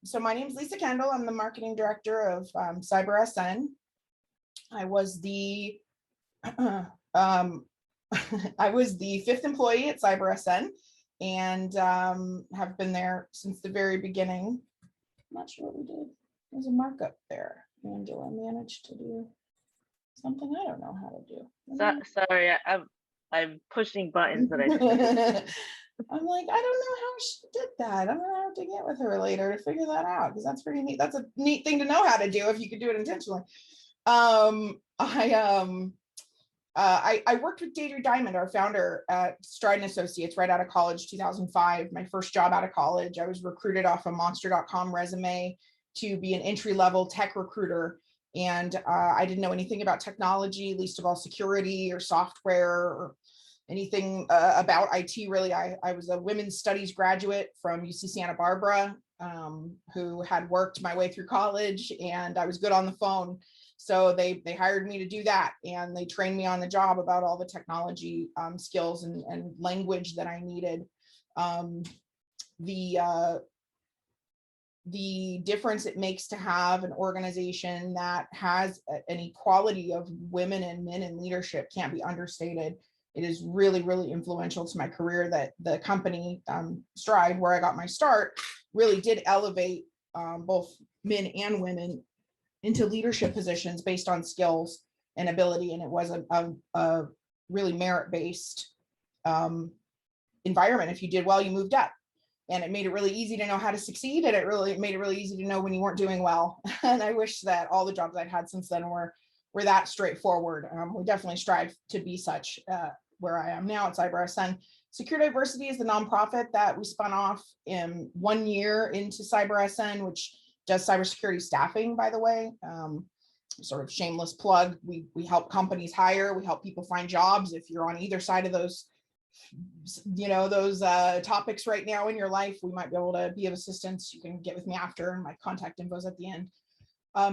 So my name is Lisa Kendall. I'm the marketing director of CyberSN. I was the I was the 5th employee at CyberSN and have been there since the very beginning. I'm not sure what we did. There's a markup there. Angela managed to do something I don't know how to do. Sorry, I'm pushing buttons that I shouldn't. I'm like, I don't know how she did that. I'm gonna have to get with her later to figure that out because that's pretty neat. That's a neat thing to know how to do if you could do it intentionally. I worked with Deidre Diamond, our founder at Stride & Associates, right out of college, 2005. My first job out of college. I was recruited off a monster.com resume to be an entry-level tech recruiter. And I didn't know anything about technology, least of all security or software or anything about IT, really. I was a women's studies graduate from UC Santa Barbara who had worked my way through college, and I was good on the phone. So they hired me to do that, and they trained me on the job about all the technology skills and language that I needed. The difference it makes to have an organization that has an equality of women and men in leadership can't be understated. It is really, really influential to my career that the company Stride, where I got my start, really did elevate both men and women into leadership positions based on skills and ability. And it was a really merit-based environment. If you did well, you moved up. And it made it really easy to know how to succeed. And it made it really easy to know when you weren't doing well. And I wish that all the jobs I'd had since then were that straightforward. We definitely strive to be such where I am now at CyberSN. Secure Diversity is the nonprofit that we spun off in 1 year into CyberSN, which does cybersecurity staffing, by the way. Sort of shameless plug. We help companies hire. We help people find jobs. If you're on either side of those topics right now in your life, we might be able to be of assistance. You can get with me after, and my contact info is at the end.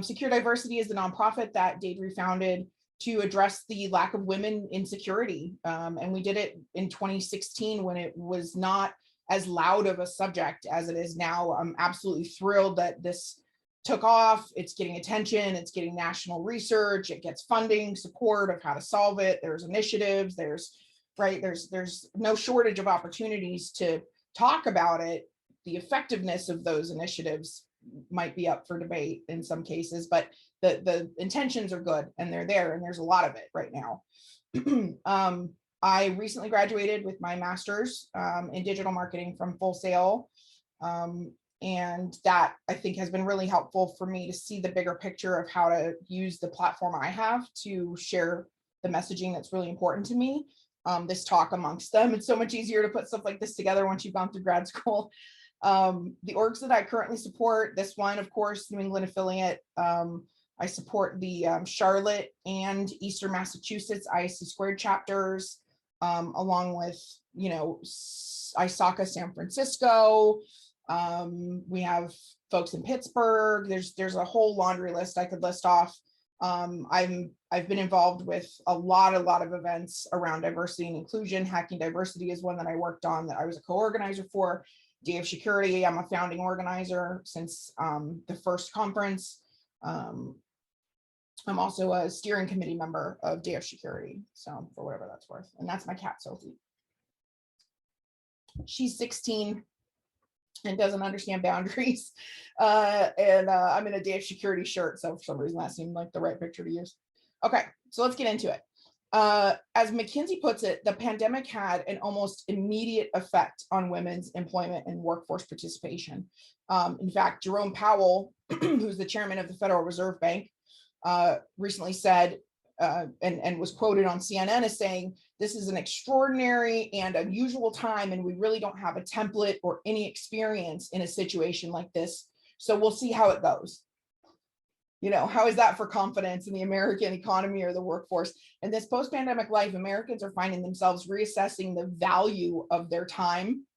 Secure Diversity is the nonprofit that Deidre founded to address the lack of women in security. And we did it in 2016 when it was not as loud of a subject as it is now. I'm absolutely thrilled that this took off. It's getting attention, it's getting national research, it gets funding, support of how to solve it. There's initiatives, there's no shortage of opportunities to talk about it. The effectiveness of those initiatives might be up for debate in some cases, but the intentions are good and they're there, and there's a lot of it right now. I recently graduated with my master's in digital marketing from Full Sail. And that, I think, has been really helpful for me to see the bigger picture of how to use the platform I have to share the messaging that's really important to me. This talk amongst them. It's so much easier to put stuff like this together once you've gone through grad school. The orgs that I currently support, this one, of course, New England affiliate. I support the Charlotte and Eastern Massachusetts ISC² chapters, along with, ISACA San Francisco. We have folks in Pittsburgh. There's a whole laundry list I could list off. I've been involved with a lot of events around diversity and inclusion. Hacking Diversity is one that I worked on, that I was a co-organizer for. Day of Security, I'm a founding organizer since the first conference. I'm also a steering committee member of Day of Security, so for whatever that's worth. And that's my cat, Sophie. She's 16 and doesn't understand boundaries. I'm in a Day of Security shirt, so for some reason that seemed like the right picture to use. Okay, so let's get into it. As McKinsey puts it, the pandemic had an almost immediate effect on women's employment and workforce participation. In fact, Jerome Powell, who's the chairman of the Federal Reserve Bank, recently said, and was quoted on CNN as saying, "This is an extraordinary and unusual time, and we really don't have a template or any experience in a situation like this. So we'll see how it goes." How is that for confidence in the American economy or the workforce? In this post-pandemic life, Americans are finding themselves reassessing the value of their time.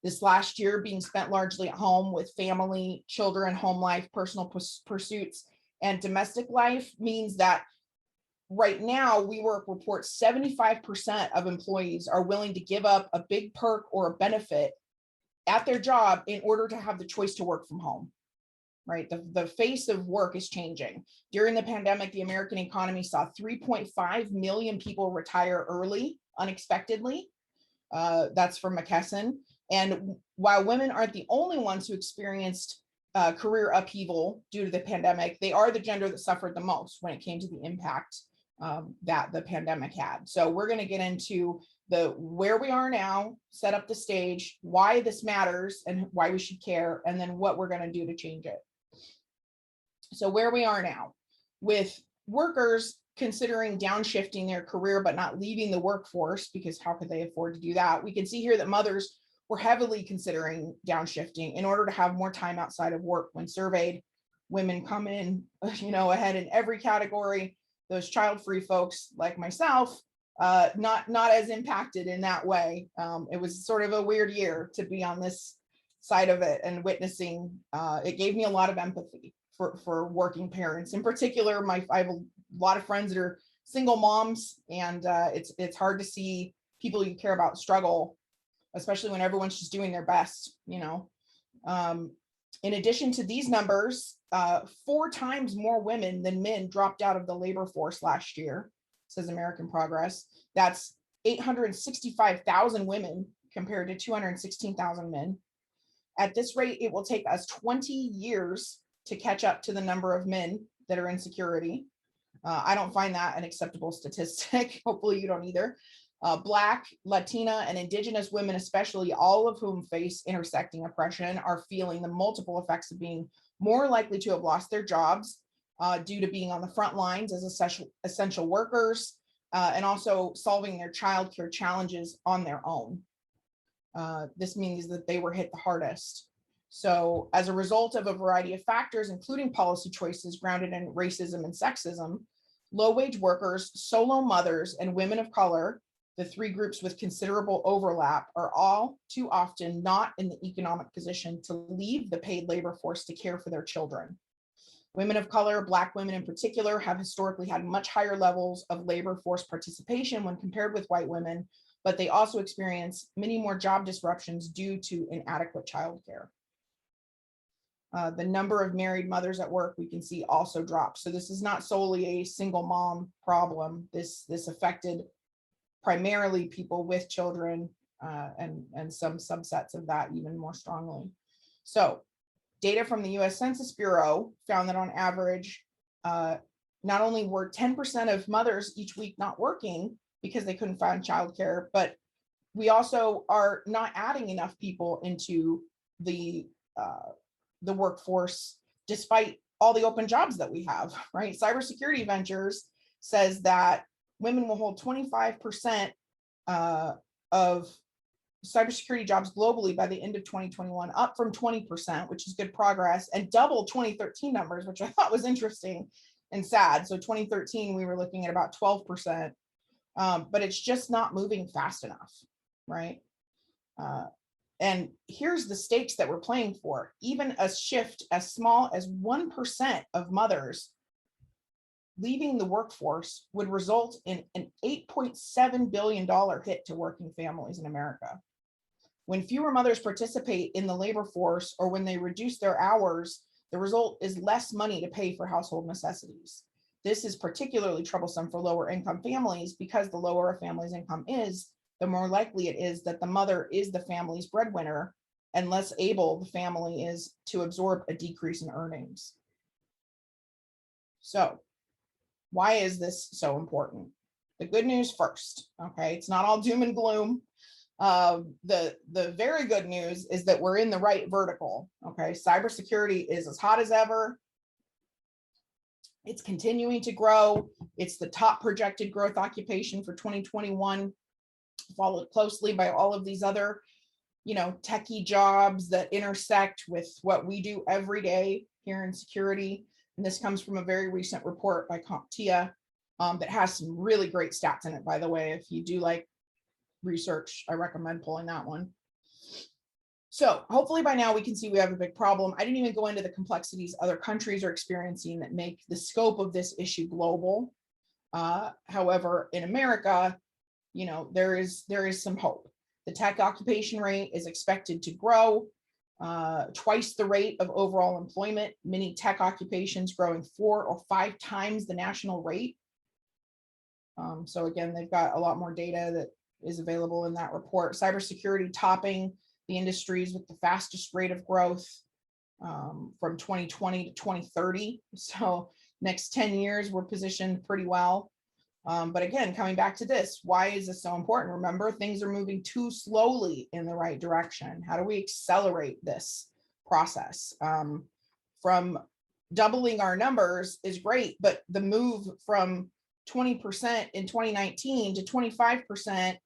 This last year being spent largely at home with family, children, home life, personal pursuits, and domestic life means that right now, WeWork reports 75% of employees are willing to give up a big perk or a benefit at their job in order to have the choice to work from home, right? The face of work is changing. During the pandemic, the American economy saw 3.5 million people retire early, unexpectedly. That's from McKesson. And while women aren't the only ones who experienced career upheaval due to the pandemic, they are the gender that suffered the most when it came to the impact that the pandemic had. So we're going to get into where we are now, set up the stage, why this matters and why we should care, and then what we're going to do to change it. So where we are now, with workers considering downshifting their career but not leaving the workforce, because how could they afford to do that? We can see here that mothers were heavily considering downshifting in order to have more time outside of work. When surveyed, women come in, ahead in every category. Those child-free folks like myself, not as impacted in that way. It was sort of a weird year to be on this side of it and witnessing. It gave me a lot of empathy for working parents. In particular, I have a lot of friends that are single moms, and it's hard to see people you care about struggle, especially when everyone's just doing their best, In addition to these numbers, 4 times more women than men dropped out of the labor force last year, says American Progress. That's 865,000 women compared to 216,000 men. At this rate, it will take us 20 years to catch up to the number of men that are in security. I don't find that an acceptable statistic. Hopefully you don't either. Black, Latina, and Indigenous women, especially, all of whom face intersecting oppression, are feeling the multiple effects of being more likely to have lost their jobs due to being on the front lines as essential workers, and also solving their childcare challenges on their own. This means that they were hit the hardest. So as a result of a variety of factors, including policy choices grounded in racism and sexism, low-wage workers, solo mothers, and women of color, the 3 groups with considerable overlap, are all too often not in the economic position to leave the paid labor force to care for their children. Women of color, Black women in particular, have historically had much higher levels of labor force participation when compared with white women, but they also experience many more job disruptions due to inadequate childcare. The number of married mothers at work, we can see, also dropped. So this is not solely a single mom problem. This affected primarily people with children, and some subsets of that even more strongly. So data from the US Census Bureau found that on average, not only were 10% of mothers each week not working because they couldn't find childcare, but we also are not adding enough people into the workforce despite all the open jobs that we have, right? Cybersecurity Ventures says that women will hold 25% of cybersecurity jobs globally by the end of 2021, up from 20%, which is good progress, and double 2013 numbers, which I thought was interesting and sad. So 2013, we were looking at about 12%, but it's just not moving fast enough, right? And here's the stakes that we're playing for. Even a shift as small as 1% of mothers leaving the workforce would result in an $8.7 billion hit to working families in America. When fewer mothers participate in the labor force, or when they reduce their hours, the result is less money to pay for household necessities. This is particularly troublesome for lower income families, because the lower a family's income is, the more likely it is that the mother is the family's breadwinner, and less able the family is to absorb a decrease in earnings. So why is this so important? The good news first, okay? It's not all doom and gloom. The very good news is that we're in the right vertical, okay? Cybersecurity is as hot as ever. It's continuing to grow. It's the top projected growth occupation for 2021, followed closely by all of these other, techie jobs that intersect with what we do every day here in security. And this comes from a very recent report by CompTIA that has some really great stats in it, by the way. If you do like research, I recommend pulling that one. So hopefully by now we can see we have a big problem. I didn't even go into the complexities other countries are experiencing that make the scope of this issue global. However, in America, there is some hope. The tech occupation rate is expected to grow twice the rate of overall employment, many tech occupations growing 4 or 5 times the national rate. So again, they've got a lot more data that is available in that report. Cybersecurity topping the industries with the fastest rate of growth from 2020 to 2030. So next 10 years, we're positioned pretty well. But again, coming back to this, why is this so important? Remember, things are moving too slowly in the right direction. How do we accelerate this process? From doubling our numbers is great, but the move from 20% in 2019 to 25%,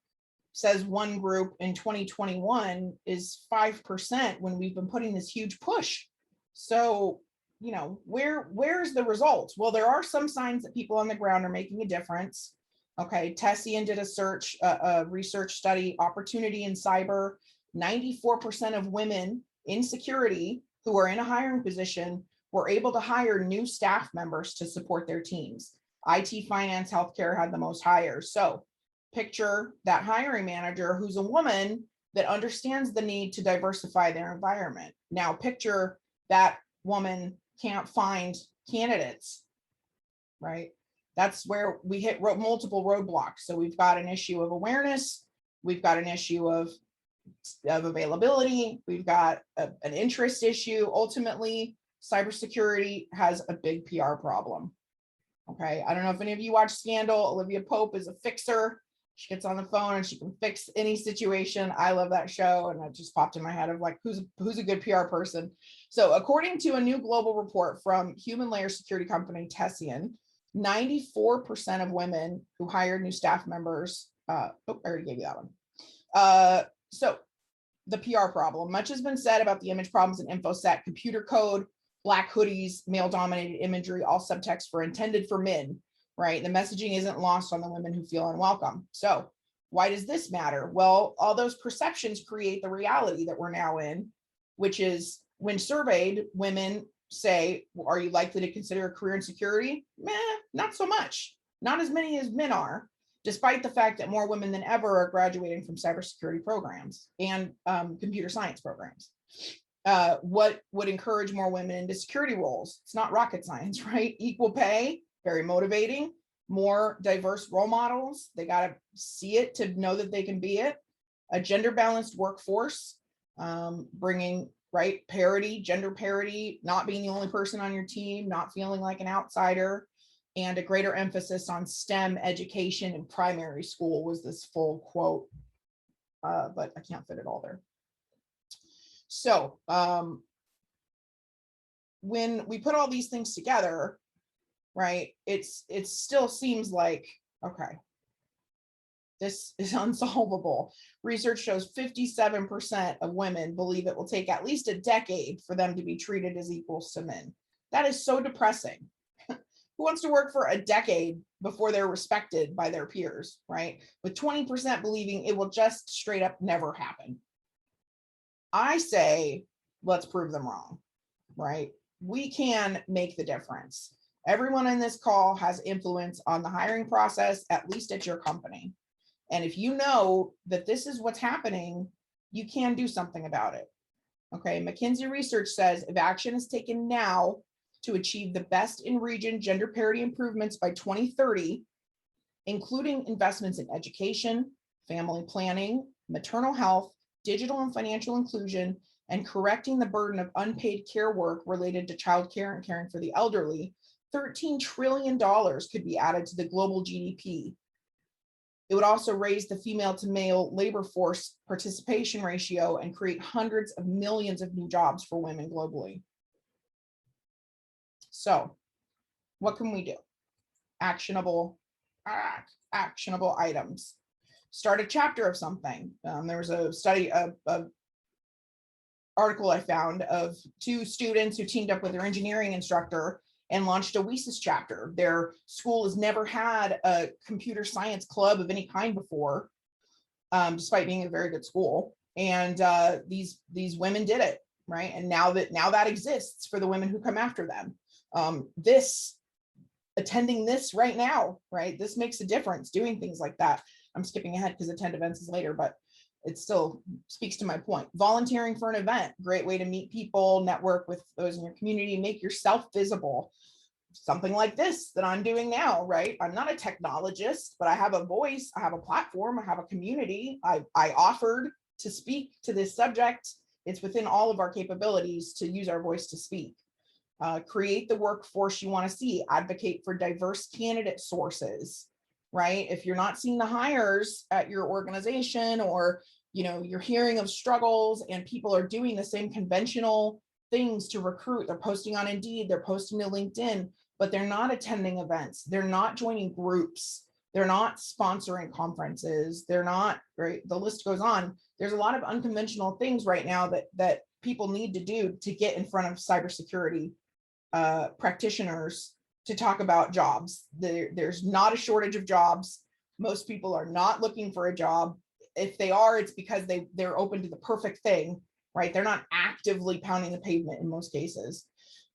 says one group, in 2021 is 5% when we've been putting this huge push. So, you know, where's the results? Well, there are some signs that people on the ground are making a difference. Okay, Tessian did a research study, opportunity in cyber. 94% of women in security who are in a hiring position were able to hire new staff members to support their teams. IT, finance, healthcare had the most hires. So picture that hiring manager who's a woman that understands the need to diversify their environment. Now picture that woman can't find candidates, right? That's where we hit multiple roadblocks. So we've got an issue of awareness, we've got an issue of availability, we've got an interest issue. Ultimately, cybersecurity has a big PR problem. Okay, I don't know if any of you watch Scandal. Olivia Pope is a fixer. She gets on the phone and she can fix any situation. I love that show, and that just popped in my head of like, who's a good PR person. So according to a new global report from human layer security company Tessian, 94% of women who hired new staff members, I already gave you that one. So the PR problem, much has been said about the image problems in InfoSec, computer code, black hoodies, male dominated imagery, all subtext for intended for men, right? The messaging isn't lost on the women who feel unwelcome. So why does this matter? Well, all those perceptions create the reality that we're now in, which is when surveyed, women say, well, are you likely to consider a career in security? Meh, not so much. Not as many as men are, despite the fact that more women than ever are graduating from cybersecurity programs and computer science programs. What would encourage more women into security roles? It's not rocket science, right? Equal pay, very motivating. More diverse role models. They got to see it to know that they can be it. A gender balanced workforce, bringing right parity, gender parity, not being the only person on your team, not feeling like an outsider, and a greater emphasis on STEM education in primary school was this full quote, but I can't fit it all there. So when we put all these things together, right, it still seems like, okay, this is unsolvable. Research shows 57% of women believe it will take at least a decade for them to be treated as equals to men. That is so depressing. Who wants to work for a decade before they're respected by their peers, right? With 20% believing it will just straight up never happen. I say, let's prove them wrong, right? We can make the difference. Everyone in this call has influence on the hiring process, at least at your company. And if you know that this is what's happening, you can do something about it. Okay, McKinsey research says if action is taken now to achieve the best in region gender parity improvements by 2030, including investments in education, family planning, maternal health, digital and financial inclusion, and correcting the burden of unpaid care work related to childcare and caring for the elderly, $13 trillion could be added to the global GDP. It would also raise the female to male labor force participation ratio and create hundreds of millions of new jobs for women globally. So what can we do? Actionable items. Start a chapter of something. There was a study, article I found of 2 students who teamed up with their engineering instructor and launched a WiCys chapter. Their school has never had a computer science club of any kind before, despite being a very good school. And these women did it, right? And now that exists for the women who come after them. Attending this right now, right? This makes a difference, doing things like that. I'm skipping ahead because attend events is later, but it still speaks to my point. Volunteering for an event, great way to meet people, network with those in your community, make yourself visible. Something like this that I'm doing now, right? I'm not a technologist, but I have a voice, I have a platform, I have a community. I offered to speak to this subject. It's within all of our capabilities to use our voice to speak. Create the workforce you want to see, advocate for diverse candidate sources, right? If you're not seeing the hires at your organization, or you're hearing of struggles and people are doing the same conventional things to recruit, they're posting on Indeed, they're posting to LinkedIn, but they're not attending events, they're not joining groups, they're not sponsoring conferences, they're not, right? The list goes on. There's a lot of unconventional things right now that people need to do to get in front of cybersecurity practitioners to talk about jobs. There's not a shortage of jobs. Most people are not looking for a job. If they are, it's because they're open to the perfect thing, right? They're not actively pounding the pavement in most cases.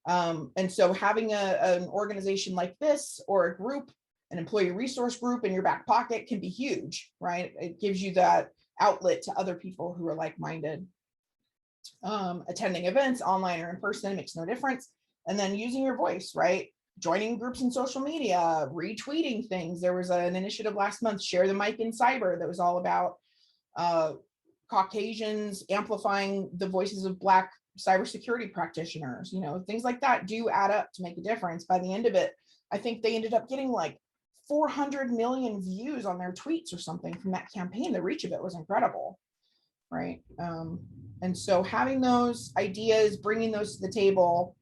And so having an organization like this, or a group, an employee resource group in your back pocket, can be huge, right? It gives you that outlet to other people who are like-minded. Attending events, online or in person, makes no difference. And then using your voice, right? Joining groups in social media, retweeting things. There was an initiative last month, Share the Mic in Cyber, that was all about Caucasians amplifying the voices of Black cybersecurity practitioners. Things like that do add up to make a difference. By the end of it, I think they ended up getting like 400 million views on their tweets or something from that campaign. The reach of it was incredible, right? And so having those ideas, bringing those to the table,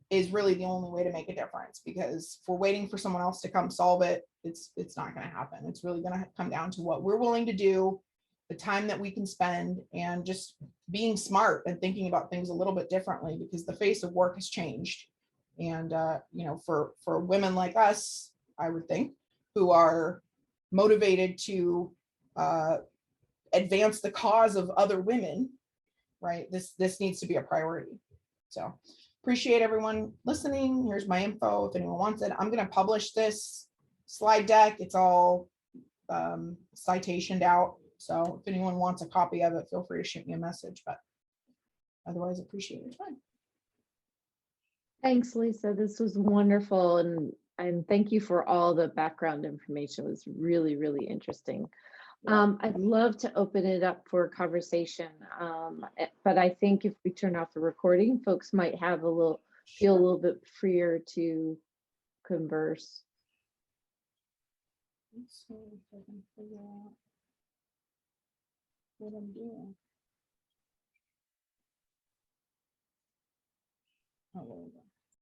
is really the only way to make a difference, because if we're waiting for someone else to come solve it, it's not going to happen. It's really going to come down to what we're willing to do, the time that we can spend, and just being smart and thinking about things a little bit differently, because the face of work has changed. And for women like us, I would think, who are motivated to advance the cause of other women, right? This needs to be a priority. So appreciate everyone listening. Here's my info if anyone wants it. I'm going to publish this slide deck. It's all citationed out. So if anyone wants a copy of it, feel free to shoot me a message, but otherwise appreciate your time. Thanks, Lisa. This was wonderful. And thank you for all the background information. It was really, really interesting. I'd love to open it up for conversation, but I think if we turn off the recording, folks might have feel a little bit freer to converse. Let's see if I can figure out what I'm doing.